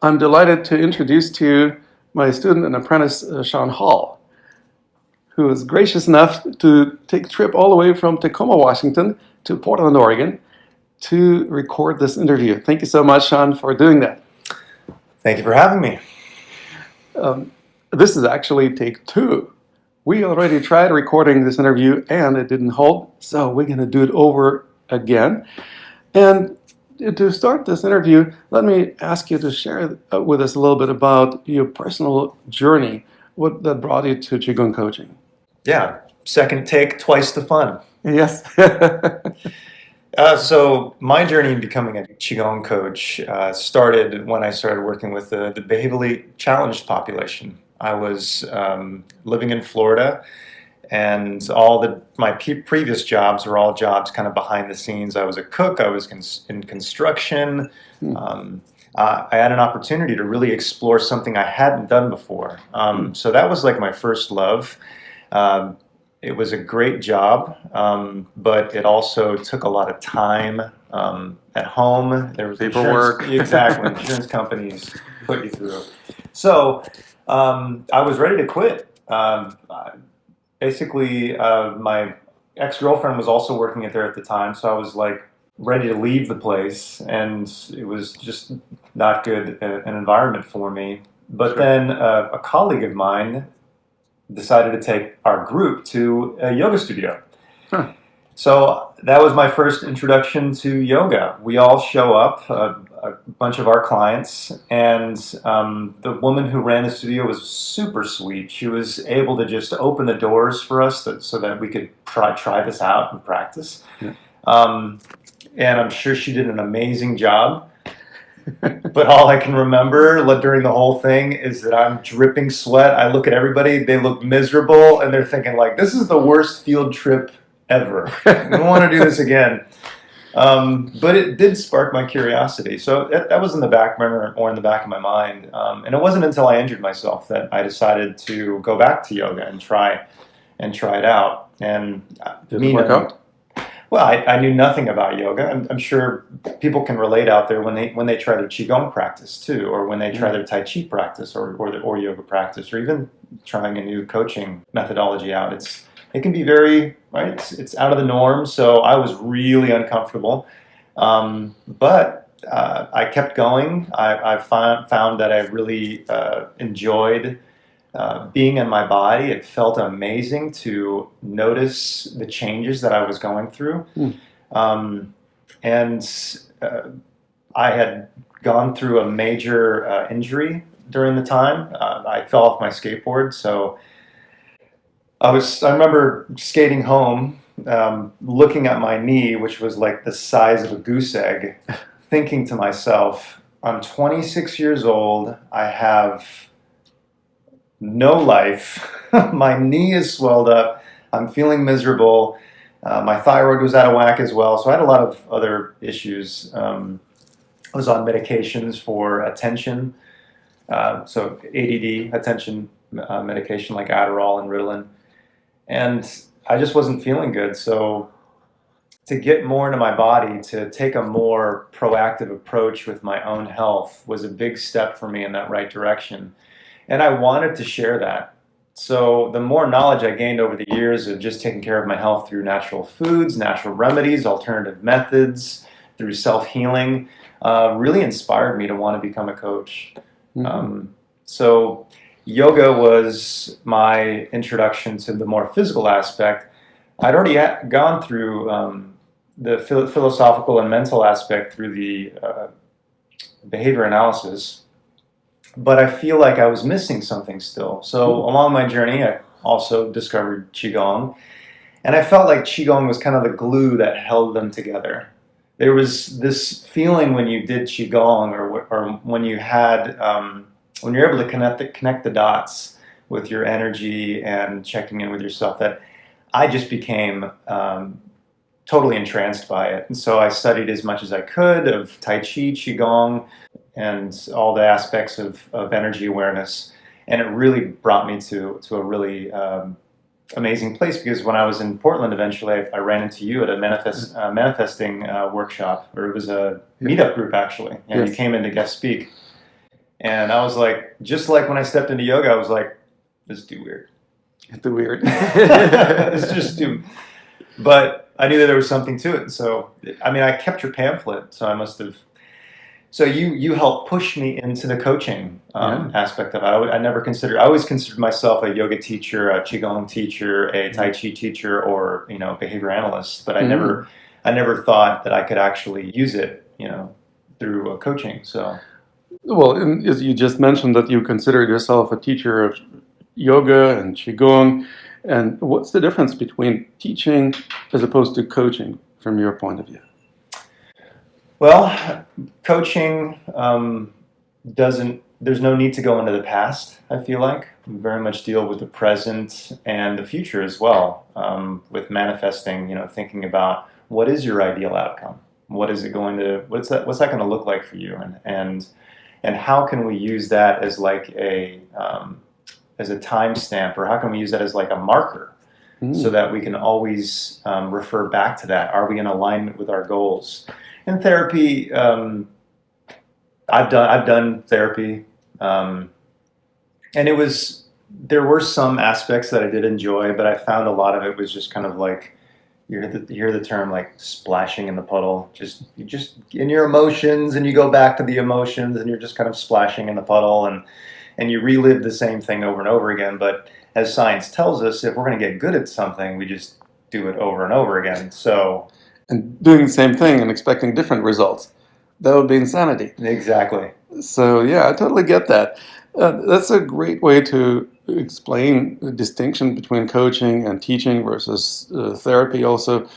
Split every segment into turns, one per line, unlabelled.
I'm delighted to introduce to you my student and apprentice, Sean Hall, who is gracious enough to take a trip all the way from Tacoma, Washington to Portland, Oregon to record this interview. Thank you so much, Sean, for doing that.
Thank you for having me.
This is actually take 2. We already tried recording this interview and it didn't hold, so we're going to do it over again. And to start this interview, let me ask you to share with us a little bit about your personal journey, what that brought you to Qigong coaching.
Yeah, second take, twice the fun.
Yes.
So my journey in becoming a Qigong coach started when I started working with the behaviorally challenged population. I was living in Florida, and my previous jobs were all jobs kind of behind the scenes. I was a cook, I was in construction. I had an opportunity to really explore something I hadn't done before. So that was like my first love. It was a great job, but it also took a lot of time at home. There was
paperwork.
Exactly, insurance companies put you through. So I was ready to quit. Basically, my ex-girlfriend was also working there at the time, so I was like ready to leave the place, and it was just not good an environment for me. But
Sure.
Then a colleague of mine decided to take our group to a yoga studio.
Huh.
So that was my first introduction to yoga. We all show up, a bunch of our clients, and the woman who ran the studio was super sweet. She was able to just open the doors for us so that we could try this out and practice.
Yeah.
And I'm sure she did an amazing job. But all I can remember during the whole thing is that I'm dripping sweat. I look at everybody, they look miserable, and they're thinking like, this is the worst field trip ever. I don't want to do this again. But it did spark my curiosity. So that was in the back burner or in the back of my mind. And it wasn't until I injured myself that I decided to go back to yoga and try it out. And
did it work out?
Well, I knew nothing about yoga. I'm sure people can relate out there when they try their Qigong practice too, or when they try their Tai Chi practice or yoga practice, or even trying a new coaching methodology out. It can be very, right? It's out of the norm, so I was really uncomfortable. But I kept going. I found that I really enjoyed being in my body. It felt amazing to notice the changes that I was going through. And I had gone through a major injury during the time. I fell off my skateboard, so I remember skating home, looking at my knee, which was like the size of a goose egg, thinking to myself, I'm 26 years old, I have no life, my knee is swelled up, I'm feeling miserable, my thyroid was out of whack as well, so I had a lot of other issues. I was on medications for attention, so ADD, attention medication like Adderall and Ritalin. And I just wasn't feeling good. So to get more into my body, to take a more proactive approach with my own health was a big step for me in that right direction. And I wanted to share that. So the more knowledge I gained over the years of just taking care of my health through natural foods, natural remedies, alternative methods, through self-healing, really inspired me to want to become a coach. So yoga was my introduction to the more physical aspect. I'd already gone through the philosophical and mental aspect through the behavior analysis, but I feel like I was missing something still. So along my journey, I also discovered Qigong, and I felt like Qigong was kind of the glue that held them together. There was this feeling when you did Qigong, or when you had when you're able to connect the dots with your energy and checking in with yourself, that I just became totally entranced by it. And so I studied as much as I could of Tai Chi, Qigong, and all the aspects of energy awareness. And it really brought me to a really amazing place, because when I was in Portland, eventually I ran into you at a manifesting workshop, or it was a meetup group actually, and
Yes.
you came in to guest speak. And I was like, just like when I stepped into yoga, I was like, this is too weird.
It's weird.
It's just too. But I knew that there was something to it. So, I mean, I kept your pamphlet, so I must have. So you helped push me into the coaching
Yeah.
aspect of it. I never considered. I always considered myself a yoga teacher, a qigong teacher, a tai chi teacher, or behavior analyst. But I never thought that I could actually use it, through coaching. So
Well, and as you just mentioned that you considered yourself a teacher of yoga and Qigong. And what's the difference between teaching as opposed to coaching from your point of view?
well, coaching doesn't. There's no need to go into the past. I feel like we very much deal with the present and the future as well, with manifesting. Thinking about what is your ideal outcome. What is it going to? What's that going to look like for you? And how can we use that as like as a timestamp, or how can we use that as like a marker, so that we can always refer back to that? Are we in alignment with our goals? In therapy, I've done therapy, and there were some aspects that I did enjoy, but I found a lot of it was just kind of like you hear the term like splashing in the puddle. You just in your emotions, and you go back to the emotions, and you're just kind of splashing in the puddle, and you relive the same thing over and over again. But as science tells us, if we're going to get good at something, we just do it over and over again. So
And doing the same thing and expecting different results. That would be insanity.
exactly.
So, yeah, I totally get that. That's a great way to explain the distinction between coaching and teaching versus therapy, also.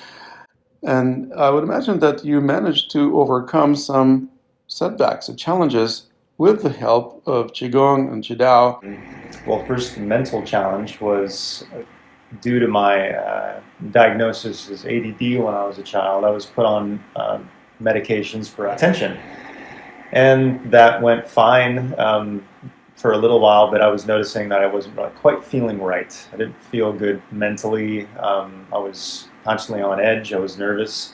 And I would imagine that you managed to overcome some setbacks and challenges with the help of Qigong and Qidao.
Well, first, the mental challenge was due to my diagnosis as ADD when I was a child. I was put on medications for attention, and that went fine for a little while, but I was noticing that I wasn't really quite feeling right. I didn't feel good mentally. I was constantly on edge. I was nervous.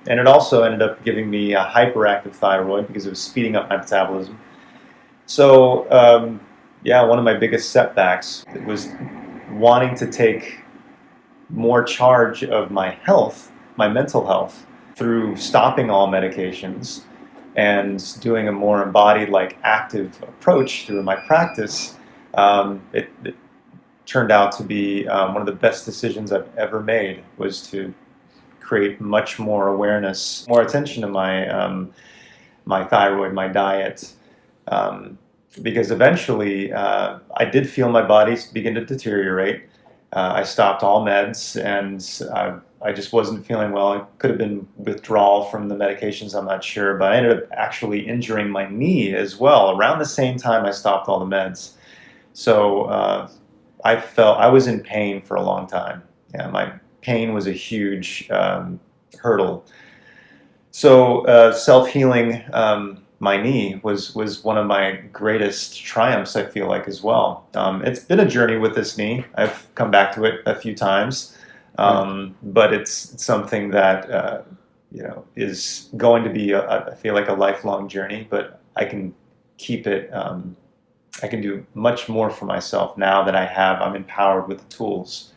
And it also ended up giving me a hyperactive thyroid because it was speeding up my metabolism. So, yeah, one of my biggest setbacks was wanting to take more charge of my health, my mental health, through stopping all medications and doing a more embodied, like active approach through my practice. It turned out to be one of the best decisions I've ever made, was to create much more awareness, more attention to my thyroid, my diet, because eventually I did feel my body begin to deteriorate. I stopped all meds, and I just wasn't feeling well. It could have been withdrawal from the medications, I'm not sure, but I ended up actually injuring my knee as well around the same time I stopped all the meds. So I was in pain for a long time. Yeah, my pain was a huge hurdle. So self-healing my knee was one of my greatest triumphs, I feel like, as well. It's been a journey with this knee. I've come back to it a few times, but it's something that is going to be, I feel like, a lifelong journey. But I can keep it. I can do much more for myself now that I'm empowered with the tools.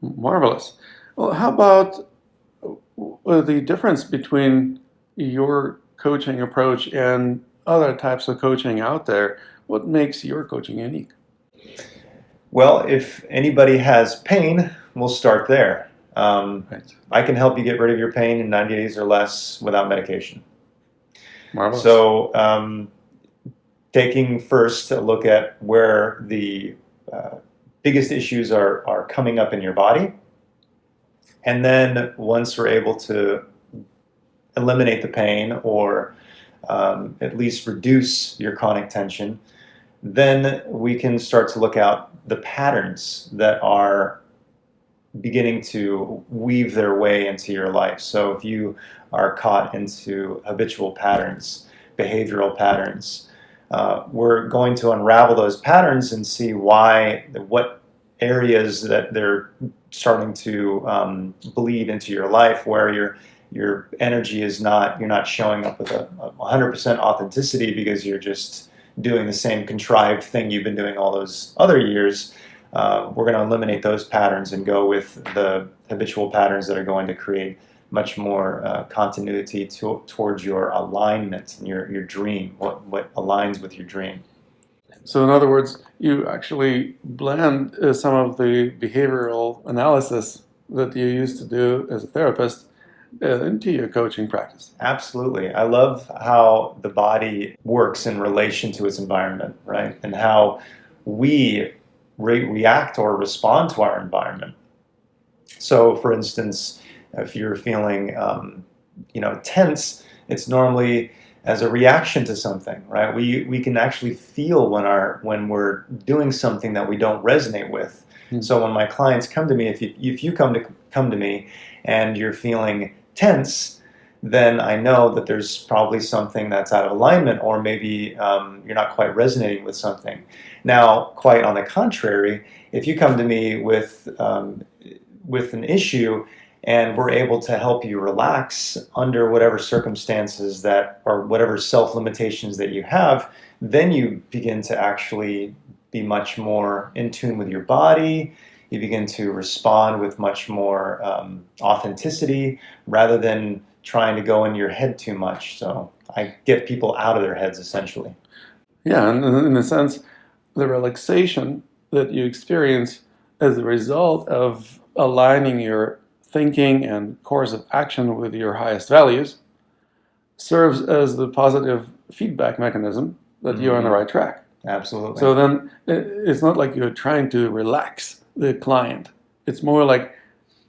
Marvelous. Well, how about the difference between your coaching approach and other types of coaching out there? What makes your coaching unique?
Well, if anybody has pain, we'll start there.
Right.
I can help you get rid of your pain in 90 days or less without medication.
Marvelous.
So, taking first a look at where the biggest issues are coming up in your body, and then once we're able to eliminate the pain, or at least reduce your chronic tension, then we can start to look out the patterns that are beginning to weave their way into your life. So if you are caught into habitual patterns, behavioral patterns, we're going to unravel those patterns and see what areas that they're starting to bleed into your life, where you're your energy is not, you're not showing up with a 100% authenticity because you're just doing the same contrived thing you've been doing all those other years. We're going to eliminate those patterns and go with the habitual patterns that are going to create much more continuity towards your alignment and your dream, what aligns with your dream.
So in other words, you actually blend some of the behavioral analysis that you used to do as a therapist into your coaching practice.
Absolutely. I love how the body works in relation to its environment, right? And how we react or respond to our environment. So, for instance, if you're feeling, tense, it's normally as a reaction to something, right? We can actually feel when we're doing something that we don't resonate with. So when my clients come to me, if you come to me and you're feeling tense, then I know that there's probably something that's out of alignment, or maybe you're not quite resonating with something. Now, quite on the contrary, if you come to me with an issue and we're able to help you relax under whatever circumstances that, or whatever self-limitations that you have, then you begin to actually be much more in tune with your body. You begin to respond with much more authenticity rather than trying to go in your head too much. So I get people out of their heads, essentially.
Yeah, and in a sense, the relaxation that you experience as a result of aligning your thinking and course of action with your highest values serves as the positive feedback mechanism that you're on the right track.
Absolutely.
So then it's not like you're trying to relax the client. It's more like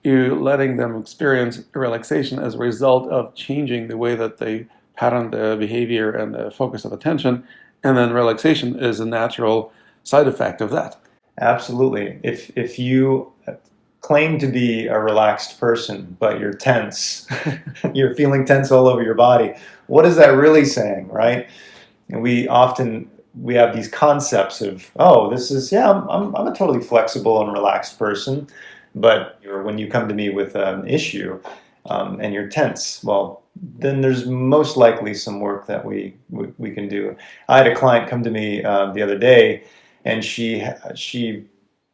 you letting them experience relaxation as a result of changing the way that they pattern their behavior and the focus of attention. And then relaxation is a natural side effect of that.
Absolutely. If you claim to be a relaxed person, but you're tense, you're feeling tense all over your body, what is that really saying, right? And we have these concepts of, oh, this is, yeah, I'm a totally flexible and relaxed person, but when you come to me with an issue and you're tense, well, then there's most likely some work that we can do. I had a client come to me the other day, and she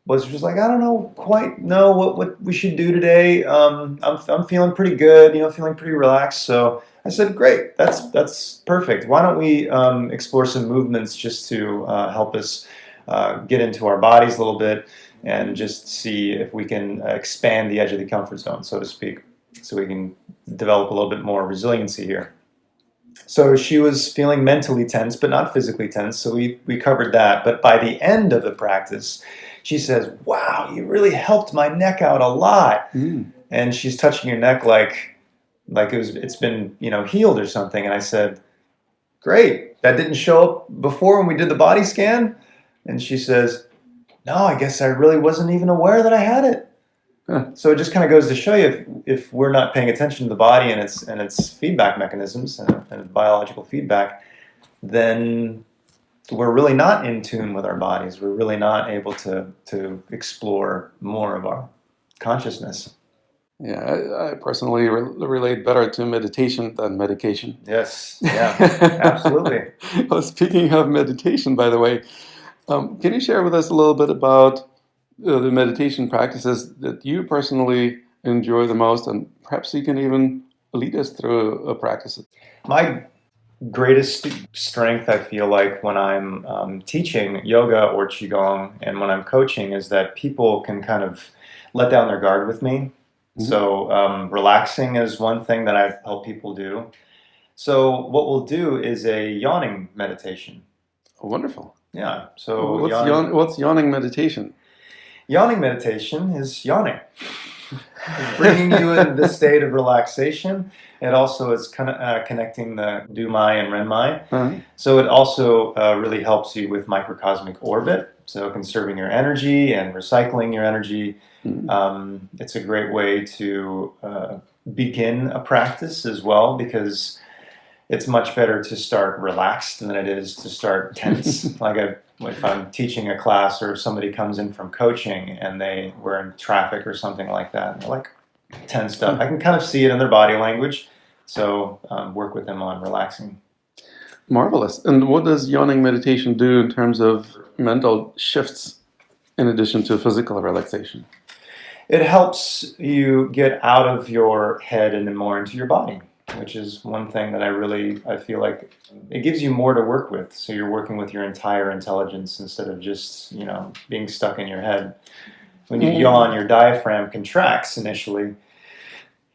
was just like, I don't quite know what we should do today. I'm feeling pretty good, feeling pretty relaxed. So I said, great, that's perfect. Why don't we explore some movements just to help us get into our bodies a little bit and just see if we can expand the edge of the comfort zone, so to speak, so we can develop a little bit more resiliency here. So she was feeling mentally tense, but not physically tense, so we covered that. But by the end of the practice, she says, wow, you really helped my neck out a lot. And she's touching your neck like it's been healed or something. And I said, great, that didn't show up before when we did the body scan? And she says, no, I guess I really wasn't even aware that I had it. So it just kind of goes to show you, if we're not paying attention to the body and its feedback mechanisms and biological feedback, then we're really not in tune with our bodies. We're really not able to explore more of our consciousness.
Yeah, I personally relate better to meditation than medication.
Yes, yeah, absolutely.
Well, speaking of meditation, by the way, can you share with us a little bit about the meditation practices that you personally enjoy the most, and perhaps you can even lead us through a practice?
My greatest strength, I feel like, when I'm teaching yoga or Qigong and when I'm coaching, is that people can kind of let down their guard with me. So relaxing is one thing that I help people do. So what we'll do is a yawning meditation.
Oh, wonderful.
Yeah. So
what's yawning meditation?
Yawning meditation is yawning. It's bringing you in this state of relaxation. It also is connecting the Du-mai and Ren-mai. So it also really helps you with microcosmic orbit, so conserving your energy and recycling your energy. It's a great way to begin a practice as well, because it's much better to start relaxed than it is to start tense. If I'm teaching a class or if somebody comes in from coaching and they were in traffic or something like that, and they're like, tensed up. I can kind of see it in their body language, so work with them on relaxing.
Marvelous. And what does yawning meditation do in terms of mental shifts in addition to physical relaxation?
It helps you get out of your head and then more into your body, which is one thing that I feel like it gives you more to work with. So you're working with your entire intelligence instead of just, being stuck in your head. When you yawn, your diaphragm contracts initially.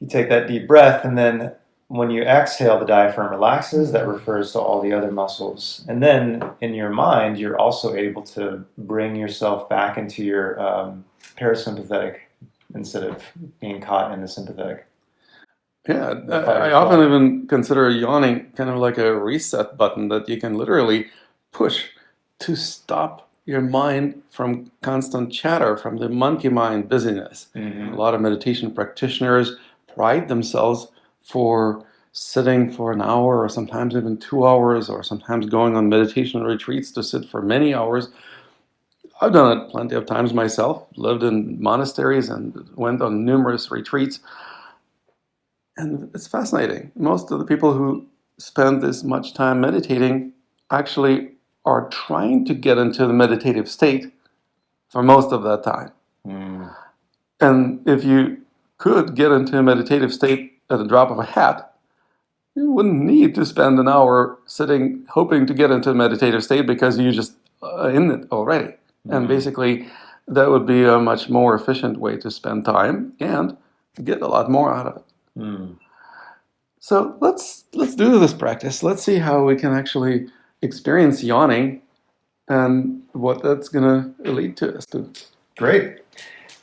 You take that deep breath, and then when you exhale, the diaphragm relaxes. That refers to all the other muscles. And then in your mind, you're also able to bring yourself back into your parasympathetic instead of being caught in the sympathetic.
Yeah, I often even consider yawning kind of like a reset button that you can literally push to stop your mind from constant chatter, from the monkey mind busyness.
Mm-hmm.
A lot of meditation practitioners pride themselves for sitting for an hour or sometimes even 2 hours, or sometimes going on meditation retreats to sit for many hours. I've done it plenty of times myself, lived in monasteries and went on numerous retreats. And it's fascinating. Most of the people who spend this much time meditating actually are trying to get into the meditative state for most of that time.
Mm.
And if you could get into a meditative state at the drop of a hat, you wouldn't need to spend an hour sitting hoping to get into a meditative state, because you're just in it already. Mm. And basically, that would be a much more efficient way to spend time and get a lot more out of it.
Mm.
So let's do this practice. Let's see how we can actually experience yawning and what that's going to lead to us to.
Great.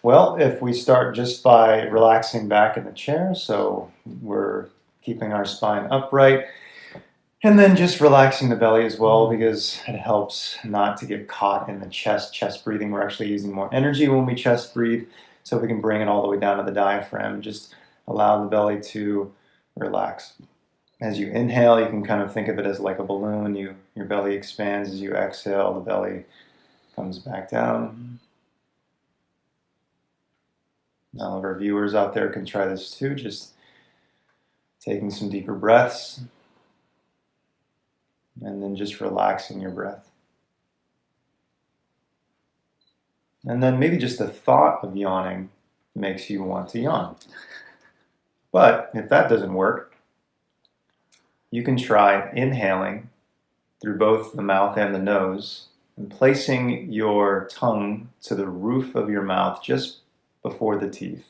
Well, if we start just by relaxing back in the chair, so we're keeping our spine upright, and then just relaxing the belly as well, because it helps not to get caught in the chest breathing. We're actually using more energy when we chest breathe, so we can bring it all the way down to the diaphragm and just allow the belly to relax. As you inhale, you can kind of think of it as like a balloon. Your belly expands. As you exhale, the belly comes back down. All of our viewers out there can try this too, just taking some deeper breaths and then just relaxing your breath. And then maybe just the thought of yawning makes you want to yawn. But if that doesn't work, you can try inhaling through both the mouth and the nose and placing your tongue to the roof of your mouth just before the teeth.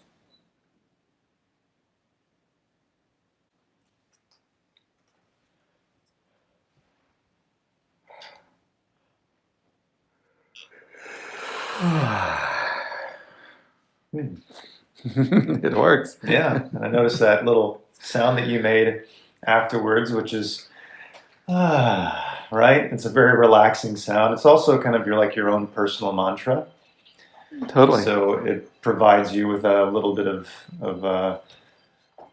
It works.
Yeah, and I noticed that little sound that you made afterwards, which is right? It's a very relaxing sound. It's also kind of your own personal mantra.
Totally.
So it provides you with a little bit of a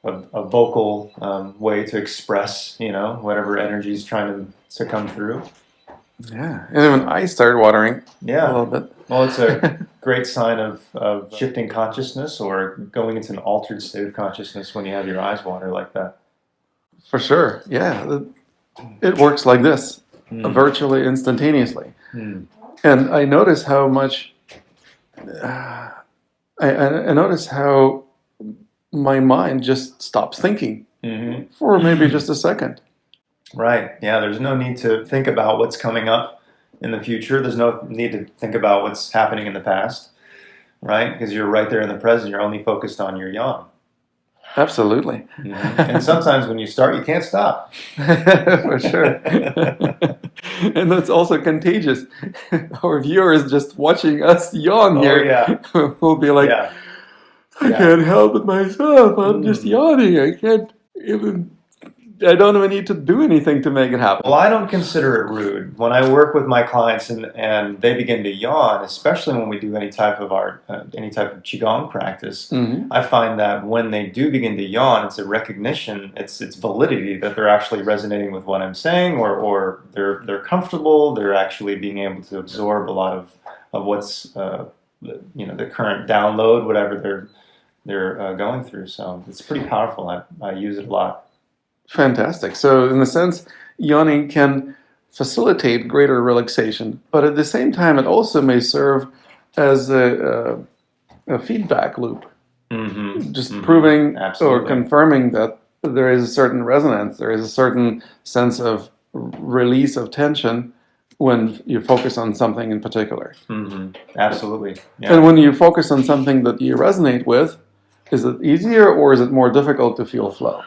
vocal way to express, whatever energy is trying to come through.
Yeah, and even I started watering a little bit.
Well, it's a great sign of shifting consciousness or going into an altered state of consciousness when you have your eyes water like that.
For sure, yeah. It works like this, virtually instantaneously. And I notice how much, I notice how my mind just stops thinking for maybe just a second.
Right. Yeah, there's no need to think about what's coming up in the future. There's no need to think about what's happening in the past, right? Because you're right there in the present. You're only focused on your yawn.
Absolutely.
And sometimes when you start, you can't stop.
For sure. And that's also contagious. Our viewers just watching us yawn here will be like, I can't help it myself. I'm just yawning. I don't even need to do anything to make it happen.
Well, I don't consider it rude. When I work with my clients and they begin to yawn, especially when we do any type of Qigong practice, I find that when they do begin to yawn, it's a recognition, it's validity that they're actually resonating with what I'm saying, or they're comfortable, they're actually being able to absorb a lot of what's the current download, whatever they're going through. So it's pretty powerful. I use it a lot.
Fantastic. So, in a sense, yawning can facilitate greater relaxation, but at the same time, it also may serve as a feedback loop, just proving or
Absolutely.
confirming that there is a certain resonance, there is a certain sense of release of tension when you focus on something in particular.
Absolutely.
And
Yeah.
when you focus on something that you resonate with, is it easier or is it more difficult to feel flow?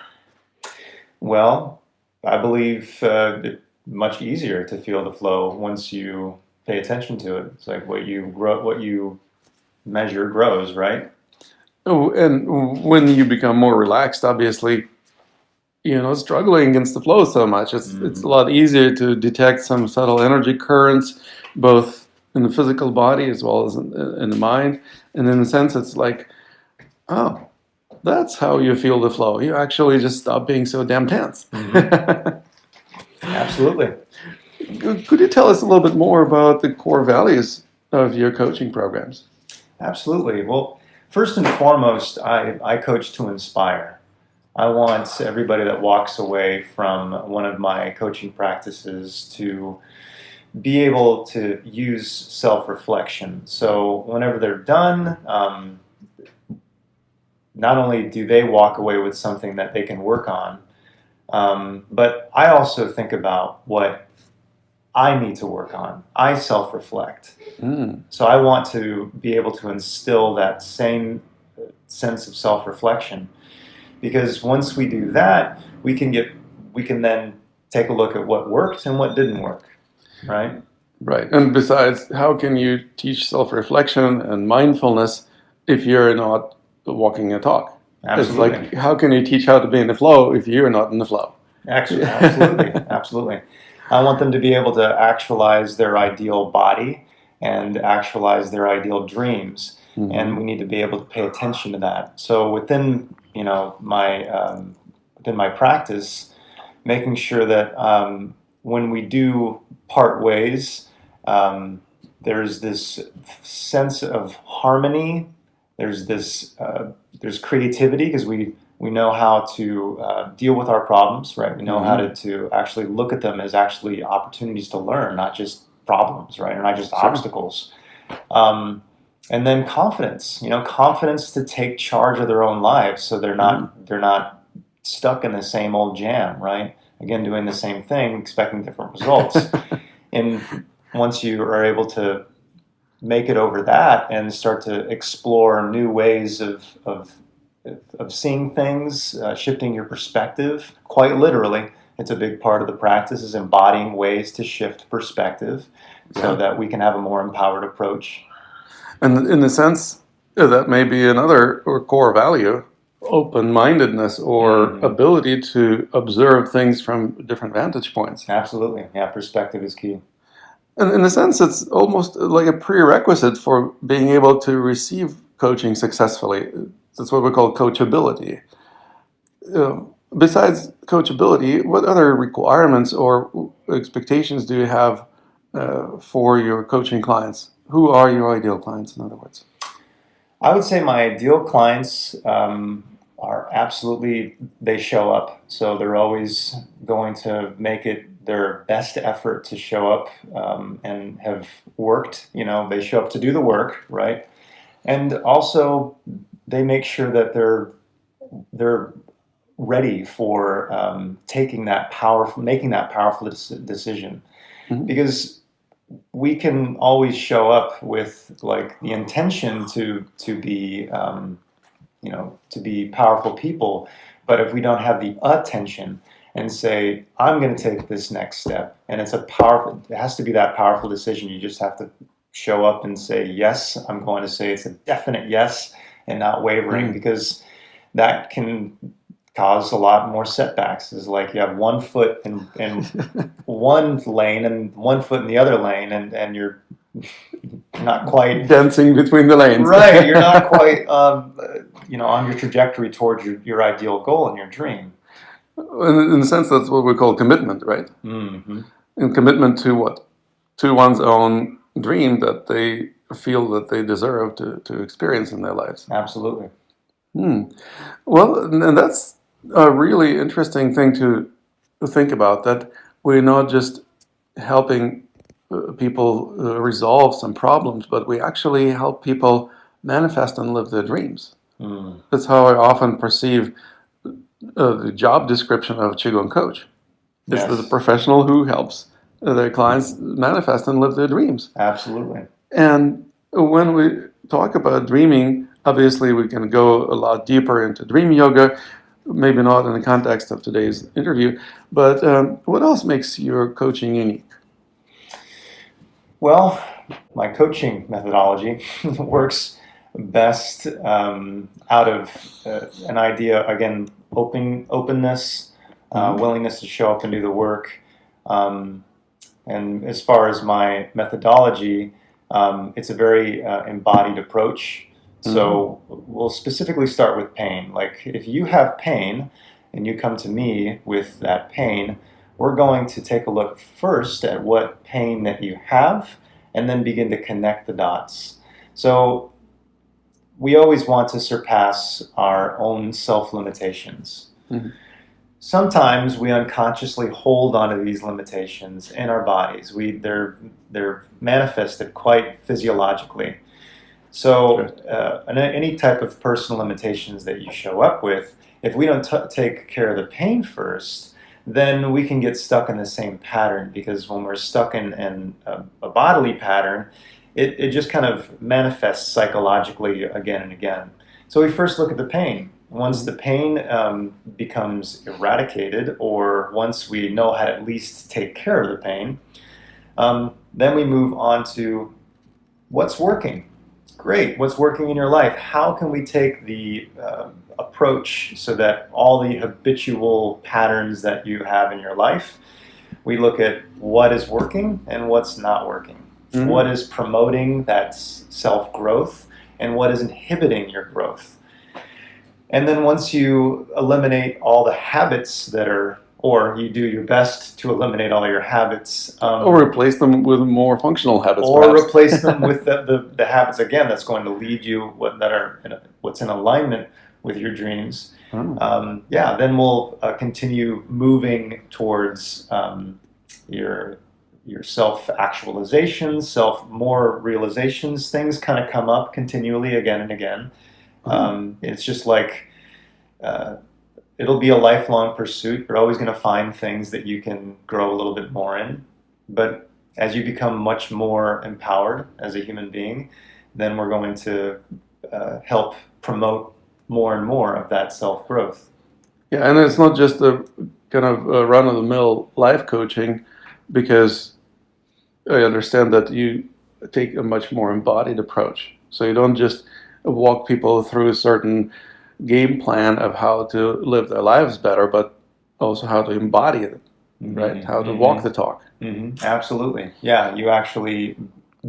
Well, I believe it's much easier to feel the flow once you pay attention to it. It's like what you measure grows, right?
Oh, and when you become more relaxed, obviously, struggling against the flow so much, it's a lot easier to detect some subtle energy currents, both in the physical body as well as in the mind. And in a sense, it's like, oh, that's how you feel the flow. You actually just stop being so damn tense.
Absolutely.
Could you tell us a little bit more about the core values of your coaching programs?
Absolutely. Well, first and foremost, I coach to inspire. I want everybody that walks away from one of my coaching practices to be able to use self-reflection. So whenever they're done, not only do they walk away with something that they can work on, but I also think about what I need to work on. I self-reflect. So I want to be able to instill that same sense of self-reflection, because once we do that, we can then take a look at what worked and what didn't work, right?
Right. And besides, how can you teach self-reflection and mindfulness if you're not walking a talk?
Absolutely.
It's like, how can you teach how to be in the flow if you're not in the flow?
Absolutely. Absolutely. I want them to be able to actualize their ideal body and actualize their ideal dreams. And we need to be able to pay attention to that. So within my practice, making sure that when we do part ways, there's this sense of harmony. There's creativity, because we know how to deal with our problems, right? We know how to actually look at them as actually opportunities to learn, not just problems, right? Or not just obstacles. And then confidence, confidence to take charge of their own lives, so they're not stuck in the same old jam, right? Again, doing the same thing, expecting different results. And once you are able to make it over that and start to explore new ways of seeing things, shifting your perspective, quite literally, it's a big part of the practice, is embodying ways to shift perspective so that we can have a more empowered approach.
And in a sense, that may be another or core value, open-mindedness or ability to observe things from different vantage points.
Absolutely. Yeah, perspective is key.
And in a sense, it's almost like a prerequisite for being able to receive coaching successfully. That's what we call coachability. Besides coachability, what other requirements or expectations do you have for your coaching clients? Who are your ideal clients, in other words?
I would say my ideal clients are absolutely, they show up. So they're always going to make it their best effort to show up and have worked. They show up to do the work, right? And also they make sure that they're ready for making that powerful decision. Because we can always show up with like the intention to be to be powerful people, but if we don't have the attention and say, I'm going to take this next step, and it has to be that powerful decision. You just have to show up and say, yes, I'm going to say it's a definite yes, and not wavering, because that can cause a lot more setbacks. Is like you have one foot in one lane and one foot in the other lane, and you're not quite
dancing between the lanes.
Right, you're not quite on your trajectory towards your ideal goal and your dream.
In a sense, that's what we call commitment, right? And commitment to what? To one's own dream that they feel that they deserve to experience in their lives.
Absolutely.
Hmm. Well, and that's a really interesting thing to think about, that we're not just helping people resolve some problems, but we actually help people manifest and live their dreams.
Mm.
That's how I often perceive the job description of a Qigong coach. Is the
Yes,
professional who helps their clients manifest and live their dreams.
absolutely.
And when we talk about dreaming, obviously we can go a lot deeper into dream yoga, maybe not in the context of today's interview, but what else makes your coaching unique?
Well, my coaching methodology works best out of an idea, again, openness,
Mm-hmm.
willingness to show up and do the work. Um, and as far as my methodology, it's a very embodied approach.
Mm-hmm.
So we'll specifically start with pain. Like if you have pain and you come to me with that pain, we're going to take a look first at what pain that you have and then begin to connect the dots. So we always want to surpass our own self limitations.
Mm-hmm.
Sometimes we unconsciously hold onto these limitations in our bodies. They're manifested quite physiologically. So
Good.
any type of personal limitations that you show up with, if we don't take care of the pain first, then we can get stuck in the same pattern, because when we're stuck in a bodily pattern, it just kind of manifests psychologically again and again. So we first look at the pain. Once
Mm-hmm.
the pain becomes eradicated, or once we know how to at least take care of the pain, then we move on to what's working. Great, what's working in your life? How can we take the approach so that all the habitual patterns that you have in your life, we look at what is working and what's not working. What
Mm-hmm.
is promoting that self growth and what is inhibiting your growth. And then once you eliminate all the habits that are, or you do your best to eliminate all your habits,
Or replace them with more functional habits,
or
perhaps.
replace them with the habits again that's going to lead you what's in alignment with your dreams.
Oh.
Yeah, then we'll continue moving towards your self actualizations, self more realizations. Things kind of come up continually again and again.
Oh.
It's just like uh, it'll be a lifelong pursuit. You're always going to find things that you can grow a little bit more in. But as you become much more empowered as a human being, then we're going to help promote more and more of that self growth.
Yeah, and it's not just a kind of run of the mill life coaching, because I understand that you take a much more embodied approach. So you don't just walk people through a certain game plan of how to live their lives better, but also how to embody it, right?
Mm-hmm,
How to walk the
mm-hmm,
talk.
mm-hmm. Absolutely. Yeah, you actually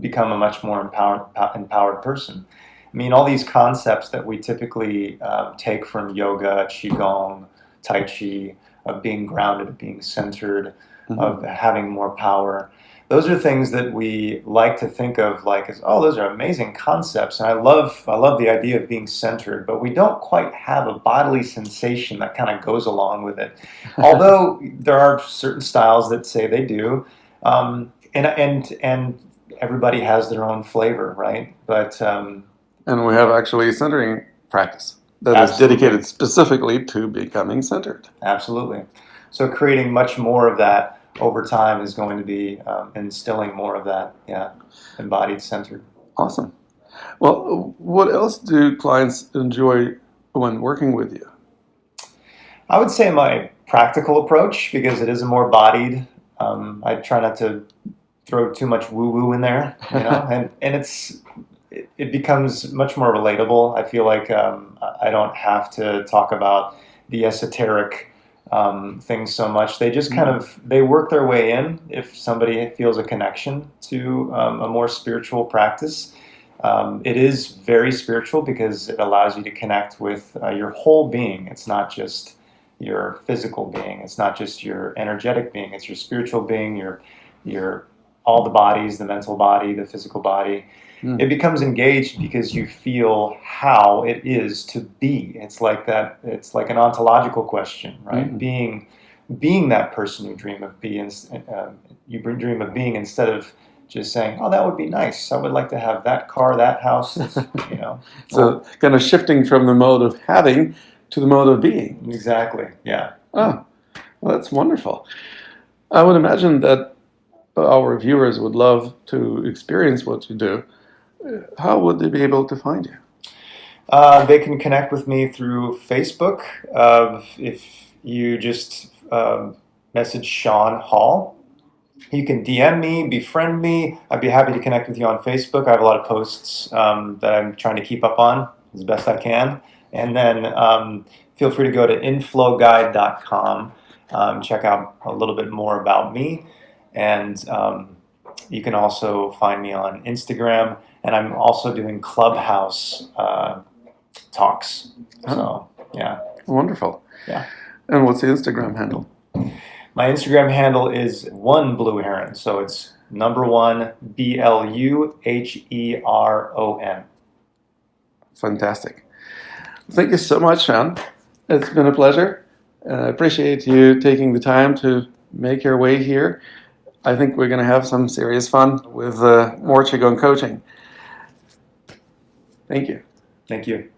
become a much more empowered person. I mean, all these concepts that we typically take from yoga, qigong, tai chi, of being grounded, of being centered,
Mm-hmm.
of having more power. Those are things that we like to think of like as, oh, those are amazing concepts, and I love the idea of being centered, but we don't quite have a bodily sensation that kind of goes along with it. Although there are certain styles that say they do, and everybody has their own flavor, right? But
And we have actually centering practice that is
absolutely,
dedicated specifically to becoming centered.
absolutely. So creating much more of that over time is going to be instilling more of that, yeah, embodied centered.
Awesome. Well, what else do clients enjoy when working with you?
I would say my practical approach, because it is a more bodied. I try not to throw too much woo woo in there, and it becomes much more relatable. I feel like I don't have to talk about the esoteric things so much. They just kind
Mm.
of they work their way in if somebody feels a connection to a more spiritual practice. It is very spiritual because it allows you to connect with your whole being. It's not just your physical being. It's not just your energetic being. It's your spiritual being, your all the bodies, the mental body, the physical body.
Mm.
It becomes engaged because you feel how it is to be. It's like that. It's like an ontological question, right?
Mm.
Being that person you dream of being. You dream of being instead of just saying, "Oh, that would be nice. I would like to have that car, that house." You know.
So kind of shifting from the mode of having to the mode of being.
Exactly. Yeah.
Oh, well, that's wonderful. I would imagine that our viewers would love to experience what you do. How would they be able to find you?
They can connect with me through Facebook. If you just message Sean Hall, you can DM me, befriend me. I'd be happy to connect with you on Facebook. I have a lot of posts that I'm trying to keep up on as best I can. And then feel free to go to inflowguide.com, check out a little bit more about me. And you can also find me on Instagram. And I'm also doing Clubhouse talks. So, yeah.
Wonderful.
Yeah.
And what's the Instagram handle?
My Instagram handle is one Blue Heron, so it's number one BLUHERON.
Fantastic. Thank you so much, Sean. It's been a pleasure. I appreciate you taking the time to make your way here. I think we're going to have some serious fun with more Qigong coaching. Thank you.
Thank you.